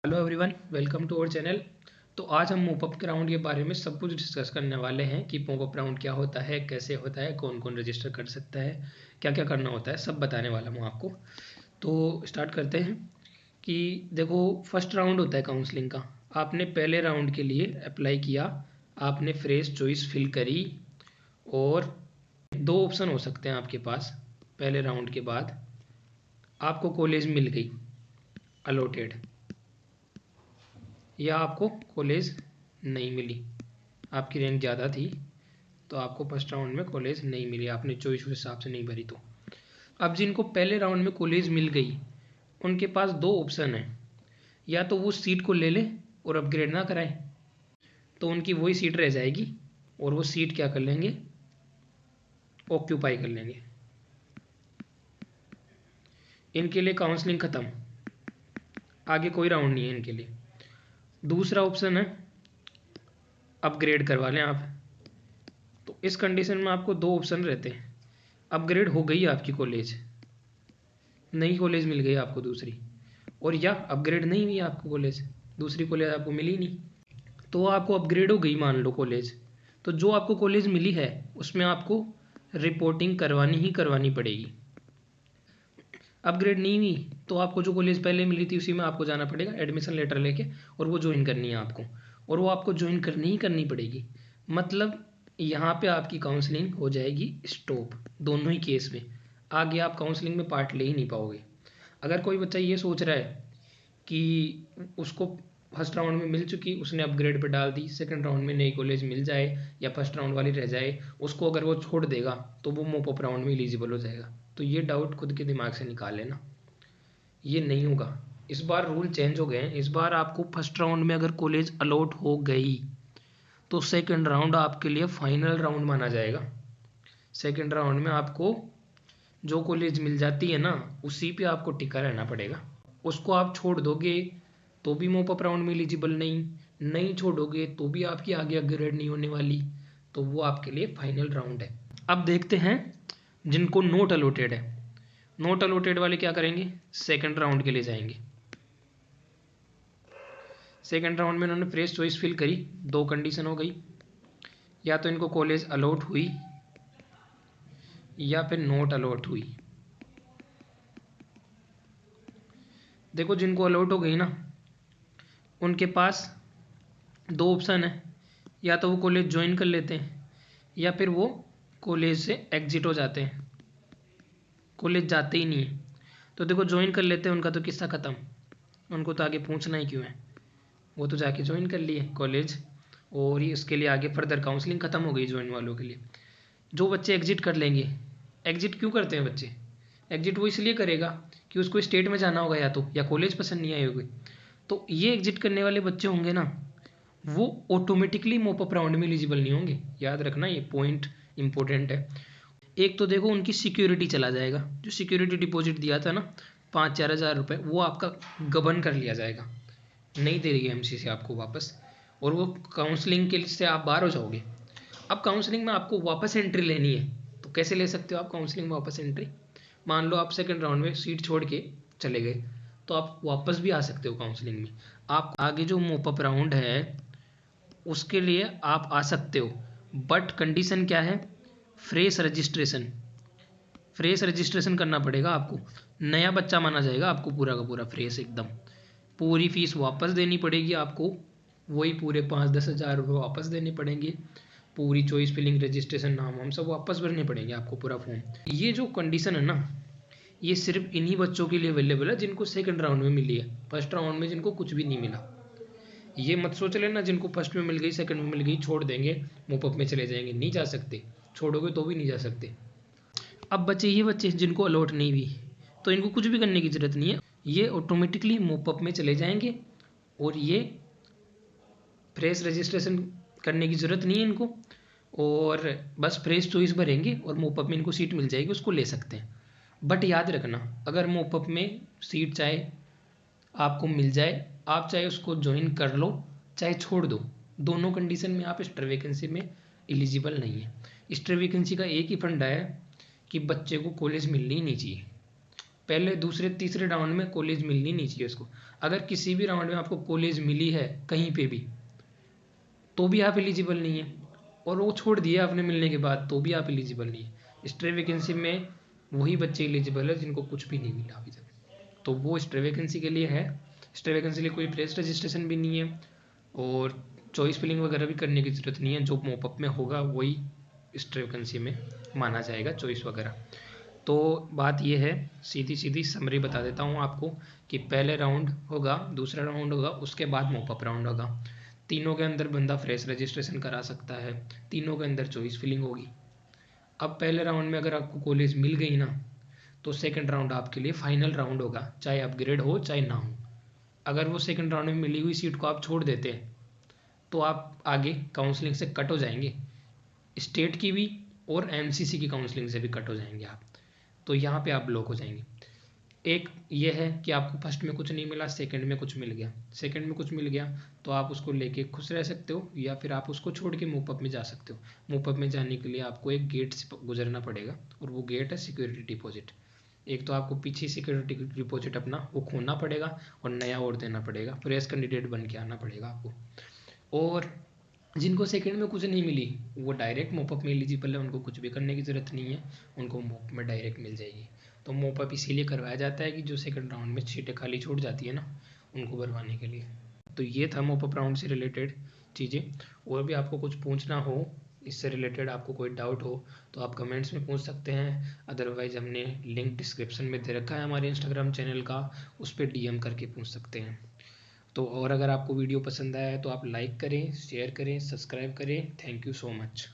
Hello everyone, welcome to our channel. तो आज हम मोपअप राउंड के बारे में सब कुछ डिस्कस करने वाले हैं कि मोपअप राउंड क्या होता है, कैसे होता है, कौन कौन रजिस्टर कर सकता है, क्या क्या करना होता है, सब बताने वाला हूँ आपको। तो स्टार्ट करते हैं कि देखो, फर्स्ट राउंड होता है काउंसलिंग का। आपने पहले राउंड के लिए अप्लाई किया, आपने फ्रेश चॉइस फिल करी और दो ऑप्शन हो सकते हैं आपके पास। पहले राउंड के बाद आपको कॉलेज मिल गई अलॉटेड, या आपको कॉलेज नहीं मिली, आपकी रैंक ज़्यादा थी तो आपको फर्स्ट राउंड में कॉलेज नहीं मिली, आपने चॉइस उस हिसाब से नहीं भरी। तो अब जिनको पहले राउंड में कॉलेज मिल गई उनके पास दो ऑप्शन है, या तो वो सीट को ले ले और अपग्रेड ना कराए तो उनकी वही सीट रह जाएगी और वो सीट क्या कर लेंगे, ऑक्यूपाई कर लेंगे। इनके लिए काउंसलिंग ख़त्म, आगे कोई राउंड नहीं है इनके लिए। दूसरा ऑप्शन है अपग्रेड करवा लें आप। तो इस कंडीशन में आपको दो ऑप्शन रहते हैं, अपग्रेड हो गई आपकी कॉलेज, नई कॉलेज मिल गई आपको दूसरी, और या अपग्रेड नहीं हुई आपको कॉलेज, दूसरी कॉलेज आपको मिली नहीं। तो आपको अपग्रेड हो गई मान लो कॉलेज, तो जो आपको कॉलेज मिली है उसमें आपको रिपोर्टिंग करवानी ही करवानी पड़ेगी। अपग्रेड नहीं हुई तो आपको जो कॉलेज पहले मिली थी उसी में आपको जाना पड़ेगा एडमिशन लेटर लेके, और वो ज्वाइन करनी है आपको, और वो आपको ज्वाइन करनी ही करनी पड़ेगी। मतलब यहाँ पे आपकी काउंसलिंग हो जाएगी स्टॉप, दोनों ही केस में। आगे आप काउंसलिंग में पार्ट ले ही नहीं पाओगे। अगर कोई बच्चा ये सोच रहा है कि उसको फर्स्ट राउंड में मिल चुकी, उसने अपग्रेड पे डाल दी, सेकंड राउंड में नई कॉलेज मिल जाए या फर्स्ट राउंड वाली रह जाए, उसको अगर वो छोड़ देगा तो वो मोपअप राउंड में एलिजिबल हो जाएगा, तो ये डाउट खुद के दिमाग से निकाल लेना, ये नहीं होगा। इस बार रूल चेंज हो गए हैं। इस बार आपको फर्स्ट राउंड में अगर कॉलेज अलॉट हो गई तो सेकंड राउंड आपके लिए फाइनल राउंड माना जाएगा। सेकंड राउंड में आपको जो कॉलेज मिल जाती है ना, उसी पे आपको टिका रहना पड़ेगा। उसको आप छोड़ दोगे तो भी मोपअप राउंड में एलिजिबल नहीं, नहीं छोड़ोगे तो भी आपकी आगे अपग्रेड नहीं होने वाली, तो वो आपके लिए फाइनल राउंड है। अब देखते हैं जिनको नोट अलॉटेड है। नोट अलॉटेड वाले क्या करेंगे, सेकंड राउंड के लिए जाएंगे। सेकंड राउंड में इन्होंने फ्रेश चॉइस फिल करी, दो कंडीशन हो गई, या तो इनको कॉलेज अलॉट हुई या फिर नोट अलॉट हुई। देखो, जिनको अलॉट हो गई ना उनके पास दो ऑप्शन है, या तो वो कॉलेज ज्वाइन कर लेते हैं या फिर वो कॉलेज से एग्जिट हो जाते हैं, कॉलेज जाते ही नहीं है। तो देखो, ज्वाइन कर लेते हैं उनका तो किस्सा ख़त्म, उनको तो आगे पूछना ही क्यों है, वो तो जाके ज्वाइन कर लिए कॉलेज, और ये उसके लिए आगे फर्दर काउंसलिंग ख़त्म हो गई ज्वाइन वालों के लिए। जो बच्चे एग्जिट कर लेंगे, एग्जिट क्यों करते हैं बच्चे, एग्जिट वो इसलिए करेगा कि उसको स्टेट में जाना होगा, या तो या कॉलेज पसंद नहीं आई होगी। तो ये एग्जिट करने वाले बच्चे होंगे ना, वो ऑटोमेटिकली मोपअप राउंड में एलिजिबल नहीं होंगे। याद रखना, ये पॉइंट इंपॉर्टेंट है। एक तो देखो, उनकी सिक्योरिटी चला जाएगा, जो सिक्योरिटी डिपॉजिट दिया था ना 5-4 हज़ार रुपये, वो आपका गबन कर लिया जाएगा, नहीं दे रही है एमसीसी आपको वापस, और वो काउंसलिंग के से आप बाहर हो जाओगे। अब काउंसलिंग में आपको वापस एंट्री लेनी है, तो कैसे ले सकते हो आप काउंसलिंग में वापस एंट्री। मान लो आप सेकंड राउंड में सीट छोड़ के चले गए, तो आप वापस भी आ सकते हो काउंसलिंग में। आप आगे जो मोपअप राउंड है उसके लिए आप आ सकते हो, बट कंडीशन क्या है, फ्रेश रजिस्ट्रेशन, फ्रेश रजिस्ट्रेशन करना पड़ेगा आपको, नया बच्चा माना जाएगा आपको, पूरा का पूरा फ्रेश एकदम। पूरी फीस वापस देनी पड़ेगी आपको, वही पूरे 5-10 हज़ार रुपये वापस देने पड़ेंगे, पूरी चॉइस फिलिंग रजिस्ट्रेशन नाम हम सब वापस भरने पड़ेंगे आपको, पूरा फॉर्म। ये जो कंडीशन है ना, ये सिर्फ इन्हीं बच्चों के लिए अवेलेबल है जिनको सेकंड राउंड में मिली है। फर्स्ट राउंड में जिनको कुछ भी नहीं मिला, ये मत सोच लेना जिनको फर्स्ट में मिल गई सेकंड में मिल गई छोड़ देंगे मोपअप में चले जाएंगे, नहीं जा सकते, छोड़ोगे तो भी नहीं जा सकते। अब बच्चे ये बच्चे जिनको अलॉट नहीं हुई, तो इनको कुछ भी करने की ज़रूरत नहीं है, ये ऑटोमेटिकली मोपअप में चले जाएंगे, और ये फ्रेश रजिस्ट्रेशन करने की ज़रूरत नहीं है इनको, और बस फ्रेश चॉइस भरेंगे और मोपअप में इनको सीट मिल जाएगी, उसको ले सकते हैं। बट याद रखना, अगर मोपअप में सीट चाहे आपको मिल जाए, आप चाहे उसको ज्वाइन कर लो चाहे छोड़ दो, दोनों कंडीशन में आप स्टर वैकेंसी में एलिजिबल नहीं है। स्टर वैकेंसी का एक ही फंडा है कि बच्चे को कॉलेज मिलनी ही नहीं चाहिए, पहले दूसरे तीसरे राउंड में कॉलेज मिलनी नहीं चाहिए उसको। अगर किसी भी राउंड में आपको कॉलेज मिली है कहीं पे भी, तो भी आप एलिजिबल नहीं है, और वो छोड़ दिया आपने मिलने के बाद, तो भी आप एलिजिबल नहीं है। स्ट्रे वैकेंसी में वही बच्चे एलिजिबल है जिनको कुछ भी नहीं मिला अभी तक, तो वो स्ट्रे वैकेंसी के लिए है। स्ट्रे वैकेंसी के लिए कोई प्रेस रजिस्ट्रेशन भी नहीं है, और चॉइस फिलिंग वगैरह भी करने की ज़रूरत नहीं है। जो मॉपअप में होगा वही स्ट्रे वैकेंसी में माना जाएगा, चॉइस वगैरह। तो बात यह है, सीधी सीधी समरी बता देता हूँ आपको, कि पहले राउंड होगा, दूसरा राउंड होगा, उसके बाद मॉपअप राउंड होगा। तीनों के अंदर बंदा फ्रेश रजिस्ट्रेशन करा सकता है, तीनों के अंदर चॉइस फिलिंग होगी। अब पहले राउंड में अगर आपको कॉलेज मिल गई ना, तो सेकंड राउंड आपके लिए फाइनल राउंड होगा, चाहे अपग्रेड हो चाहे ना हो। अगर वो सेकंड राउंड में मिली हुई सीट को आप छोड़ देते हैं, तो आप आगे काउंसलिंग से कट हो जाएंगे, स्टेट की भी और एमसीसी की काउंसलिंग से भी कट हो जाएंगे आप। तो यहाँ पे आप ब्लॉक हो जाएंगे। एक ये है कि आपको फर्स्ट में कुछ नहीं मिला, सेकंड में कुछ मिल गया। सेकंड में कुछ मिल गया तो आप उसको लेके खुश रह सकते हो, या फिर आप उसको छोड़ के मूवअप में जा सकते हो। मूवअप में जाने के लिए आपको एक गेट से गुजरना पड़ेगा, और वो गेट है सिक्योरिटी डिपॉजिट। एक तो आपको पीछे सिक्योरिटी डिपॉजिट अपना वो खोलना पड़ेगा, और नया और देना पड़ेगा, प्रेस कैंडिडेट बन के आना पड़ेगा आपको। और जिनको सेकंड में कुछ नहीं मिली, वो डायरेक्ट मोपअप में एलिजिबल है, उनको कुछ भी करने की ज़रूरत नहीं है, उनको मोप में डायरेक्ट मिल जाएगी। तो मोपअप इसीलिए करवाया जाता है कि जो सेकंड राउंड में सीटें खाली छूट जाती है ना, उनको भरवाने के लिए। तो ये था मोपअप राउंड से रिलेटेड चीज़ें। और भी आपको कुछ पूछना हो इससे रिलेटेड, आपको कोई डाउट हो, तो आप कमेंट्स में पूछ सकते हैं। अदरवाइज़ हमने लिंक डिस्क्रिप्शन में दे रखा है हमारे इंस्टाग्राम चैनल का, उस पर DM करके पूछ सकते हैं। तो और अगर आपको वीडियो पसंद आया है तो आप लाइक करें, शेयर करें, सब्सक्राइब करें। Thank you so much.